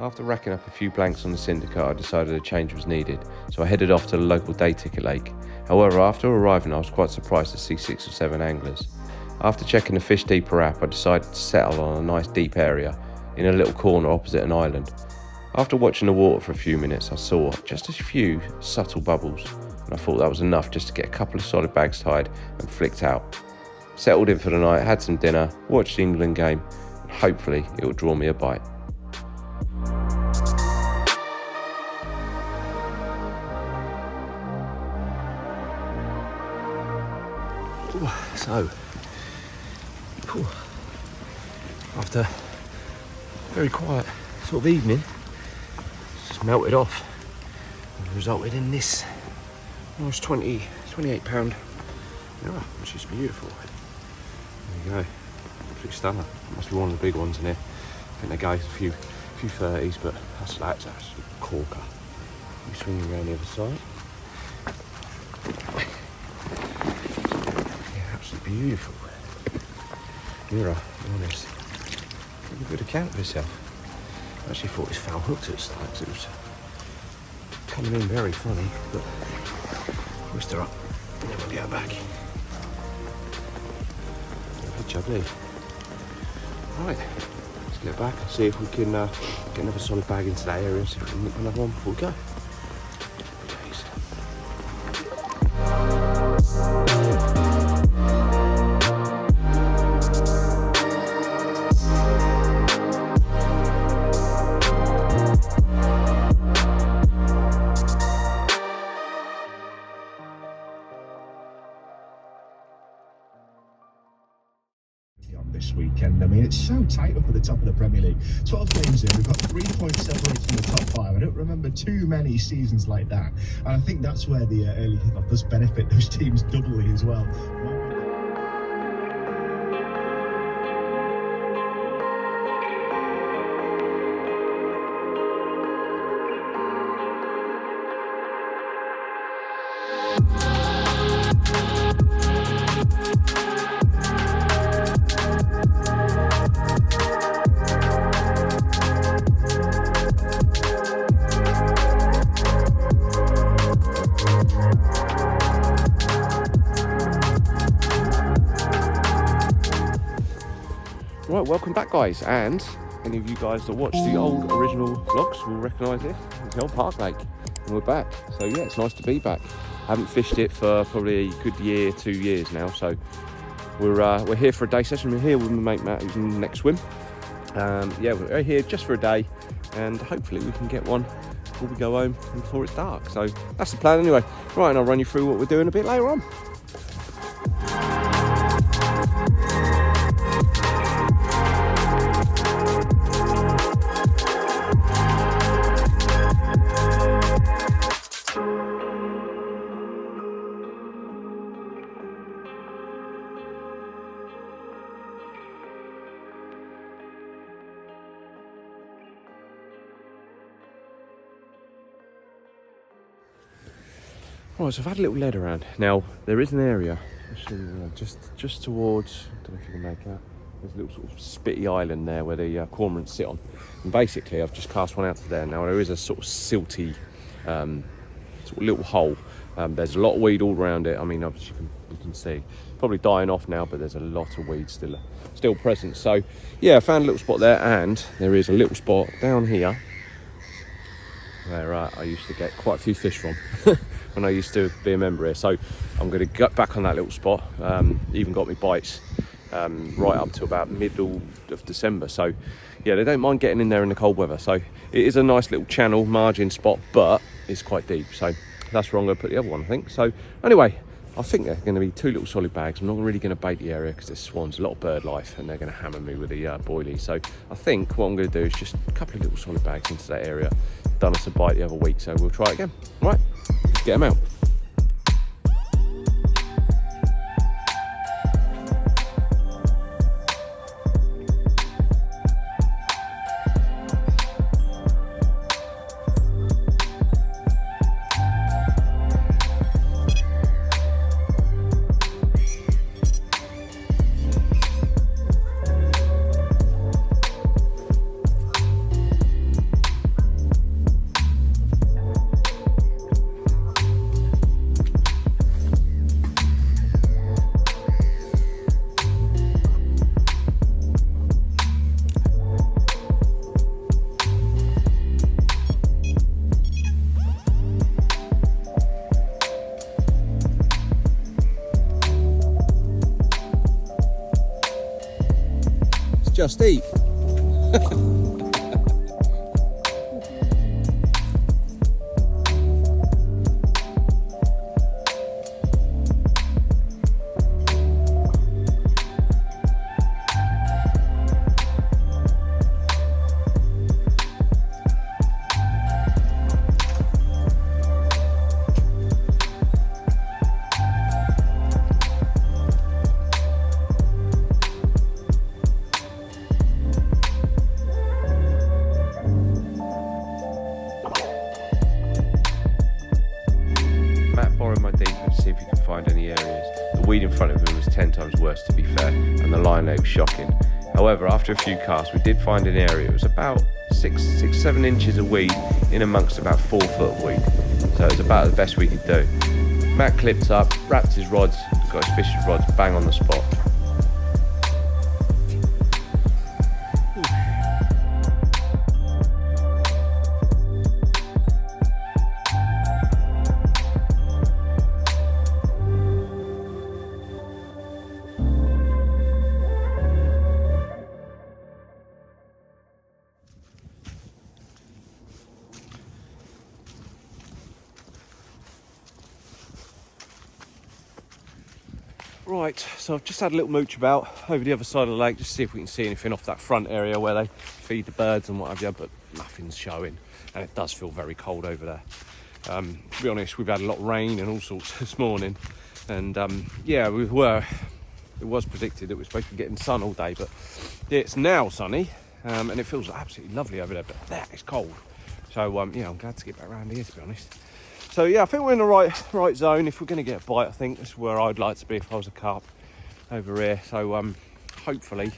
After racking up a few blanks on the syndicate, I decided a change was needed, so I headed off to the local day ticket lake. However, after arriving, I was quite surprised to see 6 or 7 anglers. After checking the Fish Deeper app, I decided to settle on a nice deep area in a little corner opposite an island. After watching the water for a few minutes, I saw just a few subtle bubbles, and I thought that was enough just to get a couple of solid bags tied and flicked out. Settled in for the night, had some dinner, watched the England game, and hopefully it will draw me a bite. So, after a very quiet sort of evening, just melted off and resulted in this almost 28 pound mirror, which is beautiful. There you go, absolutely stunning. Must be one of the big ones in here. I think they go a few 30s, but that's an absolute corker. You swing around the other side. Beautiful mirror, to be honest. Give a good account of yourself. I actually thought it was foul hooked at the start because it was coming in very funny, but twist her up and then we'll get her back. Very jubbly. Right, let's get back and see if we can get another solid bag into that area and see if we can nick another one before we go. This weekend. I mean, it's so tight up at the top of the Premier League. 12 games in, we've got 3 points separated from the top 5. I don't remember too many seasons like that. And I think that's where the early kickoff does benefit those teams doubly as well. Right, welcome back guys, and any of you guys that watch the old original vlogs will recognise this. It's the old Park Lake, and we're back. So yeah, it's nice to be back. Haven't fished it for probably a good year, 2 years now, so we're here for a day session. We're here with my mate Matt, who's in the next swim. Yeah, we're here just for a day, and hopefully we can get one before we go home and before it's dark. So that's the plan anyway. Right, and I'll run you through what we're doing a bit later on. Right, so I've had a little lead around. Now, there is an area, just towards, I don't know if you can make out, there's a little sort of spitty island there where the cormorants sit on. And basically, I've just cast one out to there. Now, there is a sort of silty, sort of little hole. There's a lot of weed all around it. I mean, obviously, you can see. Probably dying off now, but there's a lot of weed still present. So, yeah, I found a little spot there, and there is a little spot down here where I used to get quite a few fish from when I used to be a member here. So I'm going to get back on that little spot. Even got me bites right up to about middle of December. So yeah, they don't mind getting in there in the cold weather. So it is a nice little channel margin spot, but it's quite deep. So that's where I'm going to put the other one, I think. So anyway, I think they're going to be 2 little solid bags. I'm not really going to bait the area because there's swans, a lot of bird life, and they're going to hammer me with the boilies. So I think what I'm going to do is just a couple of little solid bags into that area. Done us a bite the other week, so we'll try it again. Right, let's get them out. Just eat. See if you can find any areas. The weed in front of him was 10 times worse, to be fair, and the line leg was shocking. However, after a few casts, we did find an area. It was about 6-7 inches of weed in amongst about 4 foot of weed. So it was about the best we could do. Matt clipped up, wrapped his rods, got his fishing rods bang on the spot. Right, so I've just had a little mooch about over the other side of the lake just to see if we can see anything off that front area where they feed the birds and what have you, but nothing's showing, and it does feel very cold over there. To be honest, we've had a lot of rain and all sorts this morning, and yeah, it was predicted that we're supposed to be getting sun all day, but it's now sunny, and it feels absolutely lovely over there, but that is cold. So yeah, I'm glad to get back around here, to be honest. So yeah, I think we're in the right zone. If we're going to get a bite, I think this is where I'd like to be if I was a carp over here. So hopefully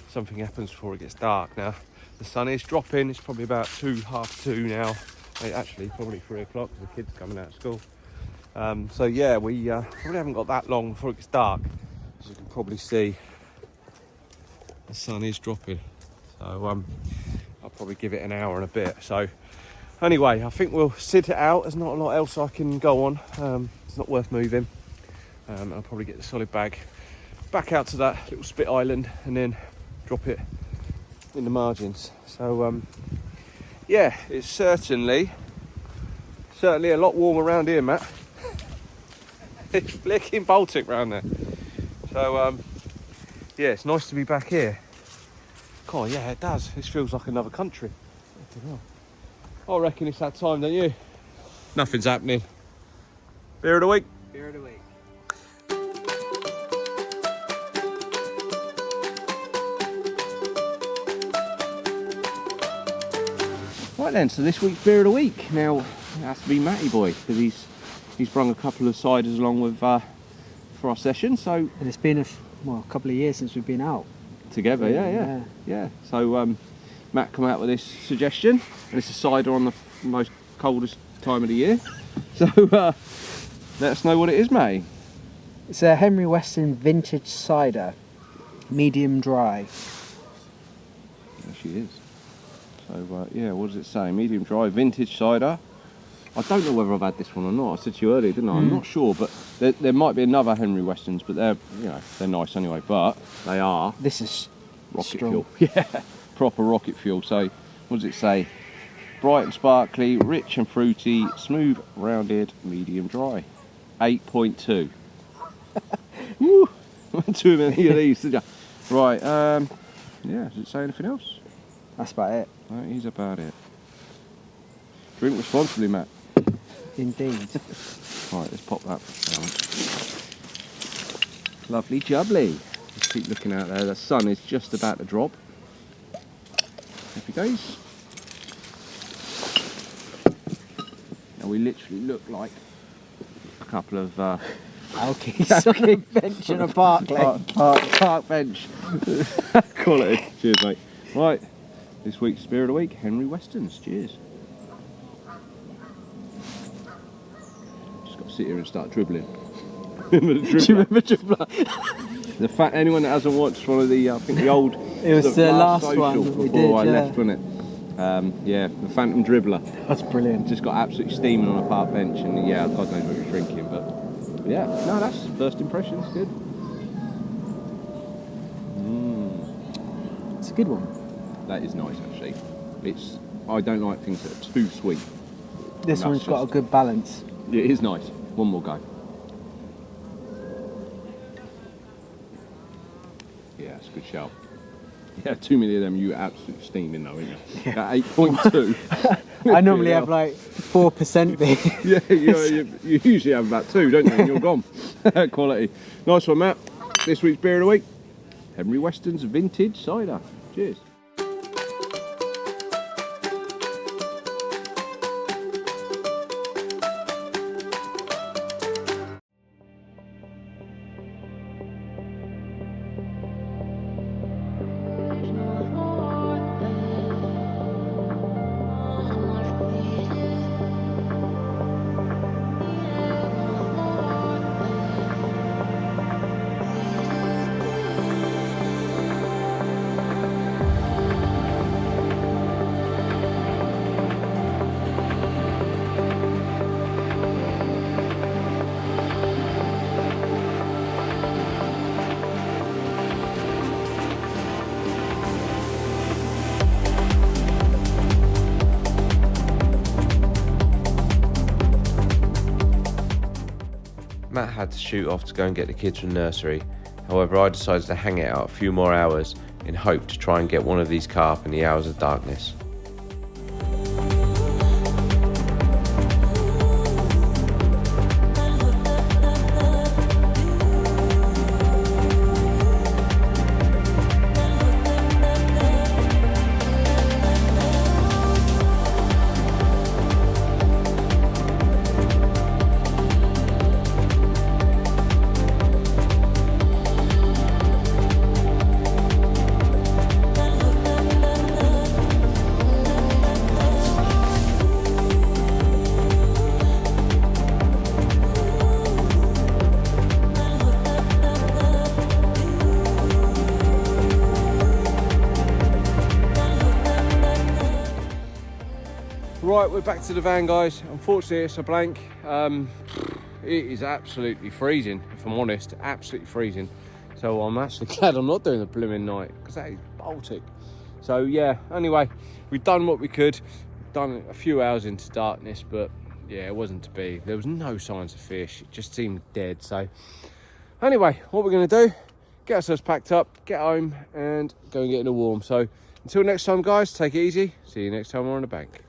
something happens before it gets dark. Now the sun is dropping. It's probably about 2:30 now. Actually, probably 3 o'clock because the kids are coming out of school. So yeah, we probably haven't got that long before it gets dark. As you can probably see, the sun is dropping. So I'll probably give it an hour and a bit. So anyway, I think we'll sit it out. There's not a lot else I can go on. It's not worth moving. I'll probably get the solid bag back out to that little spit island and then drop it in the margins. So yeah, it's certainly a lot warmer around here, Matt. It's flicking Baltic round there. So yeah, it's nice to be back here. God, yeah, it does. This feels like another country. I reckon it's that time, don't you? Nothing's happening. Beer of the week. Beer of the week. Right then, so this week's beer of the week. Now it has to be Matty Boy because he's brung a couple of ciders along with for our session. So And it's been a couple of years since we've been out together, yeah. So Matt come out with this suggestion, and it's a cider on the most coldest time of the year. So let us know what it is, Matty. It's a Henry Weston vintage cider, medium dry. There she is. So yeah, what does it say? Medium dry vintage cider. I don't know whether I've had this one or not. I said to you earlier, didn't I? I'm not sure, but there might be another Henry Westons, but they're nice anyway. But they are. This is rocket strong. fuel. Yeah, proper rocket fuel. So what does it say? Bright and sparkly, rich and fruity, smooth, rounded, medium dry. 8.2. Woo! Not too many of these, did you? Right. Yeah. Does it say anything else? That's about it. That is about it. Drink responsibly, Matt. Indeed. Right, let's pop that down. Lovely jubbly. Just keep looking out there. The sun is just about to drop. Happy days. Now we literally look like a couple of Alkies on a bench in a park lane. Park bench. Quality. Cheers, mate. Right, this week's beer of the week, Henry Westons. Cheers. Just got to sit here and start dribbling. Remember the dribbler? Do you remember dribbler? The fact anyone that hasn't watched one of the, I think the old. It was the last social one that we before did, I left, wasn't it? Yeah, the Phantom Dribbler. That's brilliant. Just got absolutely steaming on a park bench, and yeah, God knows what he was drinking, but yeah, no, that's first impressions, good. It's a good one. That is nice, actually. I don't like things that are too sweet. This one's got a good balance. It is nice. One more go. Yeah, it's a good shout. Yeah, too many of them you absolutely steaming though, aren't you? Yeah. At 8.2. I normally have like 4% beer. Yeah, you usually have about 2, don't you? And you're gone. Quality. Nice one, Matt. This week's beer of the week, Henry Weston's Vintage Cider. Cheers. Matt had to shoot off to go and get the kids from nursery. However, I decided to hang it out a few more hours in hope to try and get one of these carp in the hours of darkness. Right, we're back to the van, guys. Unfortunately, it's a blank. It is absolutely freezing, if I'm honest, absolutely freezing. So I'm actually glad I'm not doing the blooming night, because that is Baltic. So yeah, anyway, we've done what we could. We've done a few hours into darkness, but yeah, it wasn't to be. There was no signs of fish. It just seemed dead. So anyway, what we're going to do, get ourselves packed up, get home, and go and get in the warm. So until next time, guys, take it easy. See you next time we're on the bank.